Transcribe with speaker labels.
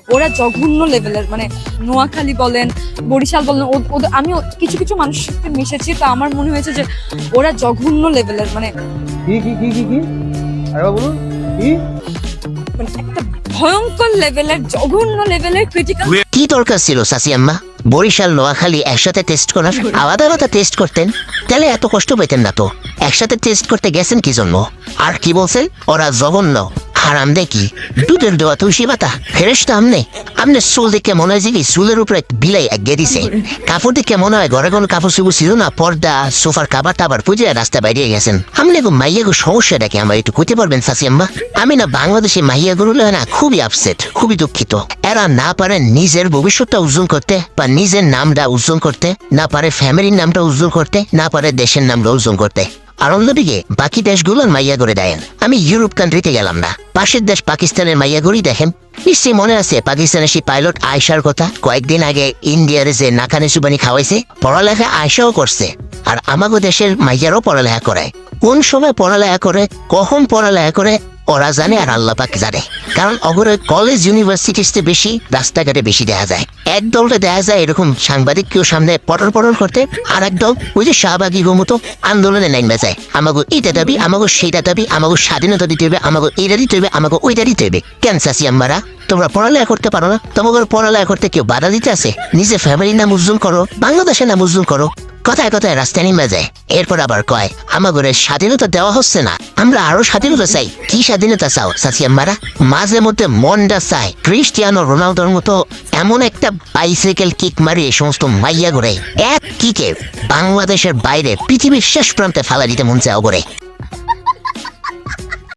Speaker 1: ওরা জঘন্য লেভেলের, মানে নোয়াখালী বলেন, বরিশাল বলেন, আমি কিছু কিছু মানুষের সাথে মিশেছি, তো আমার মনে হয়েছে যে ওরা জঘন্য লেভেলের, মানে
Speaker 2: কি আরে বলুন কি
Speaker 1: মানে একটা ভয়ঙ্কর লেভেলের, জঘন্য লেভেলের ক্রিটিক্যাল।
Speaker 3: কি দরকার ছিল সাসি আম্মা বরিশাল নোয়াখালী একসাথে টেস্ট করার? আলাদা আলাদা টেস্ট করতেন তাহলে এত কষ্ট পেতেন না তো। একসাথে টেস্ট করতে গেছেন কি জন্য? আর কি বলছেন ওরা জঘন্য? হারাম দেখি দুধের দেওয়া তুলসী পাতা ফেরেশতা আমনে আমনে চুল দেখে মনে হয় যে কি চুলের উপরে বিলাই এগিয়ে দিছে। কাপড় দেখে মনে হয় ঘরে কোনো কাপড় চুপড় ছিল না, পর্দা সোফার কাবার টাবার পুজে রাস্তা বাইরে গেছেন। আমনে গো মাইয়া গো সমস্যা দেখে আমার একটু কইতে পারবেন সাসি আম্মা? আমি না বাংলাদেশে মাইয়া গুলো না খুবই আপসেট, খুবই দুঃখিত। এরা না পারে নিজের ভবিষ্যৎটা উজ্জ্বল করতে বা নিজের নামটা উজ্জ্বল করতে, না পারে ফ্যামিলির নামটা উজ্জ্বল করতে, না পারে দেশের নামটা উজ্জ্বল করতে। আর অন্যদিকে বাকি দেশগুলোর মাইয়া করে দেন। আমি ইউরোপ কান্ট্রিতে গেলাম না, পাশের দেশ পাকিস্তানের মাইয়া করি দেখেন। নিশ্চয়ই মনে আছে পাকিস্তানের সেই পাইলট আয়সার কথা, কয়েকদিন আগে ইন্ডিয়ার যে নাকানে সুবানি খাওয়াইছে। পড়ালেখা আয়সাও করছে, আর আমাগো দেশের মাইয়ারও পড়ালেখা করে। কোন সময় পড়ালেখা করে, কখন পড়ালেখা করে ওরা জানে আর আল্লাহ পাক জানে। কারণ অগরে কলেজ ইউনিভার্সিটিতে বেশি, রাস্তাঘাটে বেশি দেখা যায়। এক দলটা দেখা যায় এরকম সাংবাদিক কেউ সামনে পটর পটর করতে, আর এক দল ওই যে শাহবাগী মতো আন্দোলনে নাইমা যায়। আমাকে এইটা দাবি, আমাকে সেইটা দাবি, আমাকে স্বাধীনতা দিতে হবে, আমাকে এইটা দিতে হবে, আমাকে ওইটা দিতে হবে। কেন চাষি আম্মারা তোমরা পড়ালেখা করতে পারো না? তোমাদের পড়ালেখা করতে কেউ বাধা দিতে আছে? নিজে ফ্যামিলির নাম উজ্জ্বল করো, বাংলাদেশের নাম উজ্জ্বল করো। কথায় কথায় রাস্তায় নেমে যায়, এরপর আবার কয় আমাদের স্বাধীনতা দেওয়া হচ্ছে না, আমরা আরো স্বাধীনতা চাই। কি স্বাধীনতা চাও চাচি আম্মারা? মাঝে মধ্যে মনটা চায় ক্রিস্টিয়ানো রোনালদোর মতো এমন একটা বাইসাইকেল কিক মারিয়ে সমস্ত মাইয়া করে এক কিকে বাংলাদেশের বাইরে পৃথিবীর শেষ প্রান্তে ফালা দিতে মন চাও করে।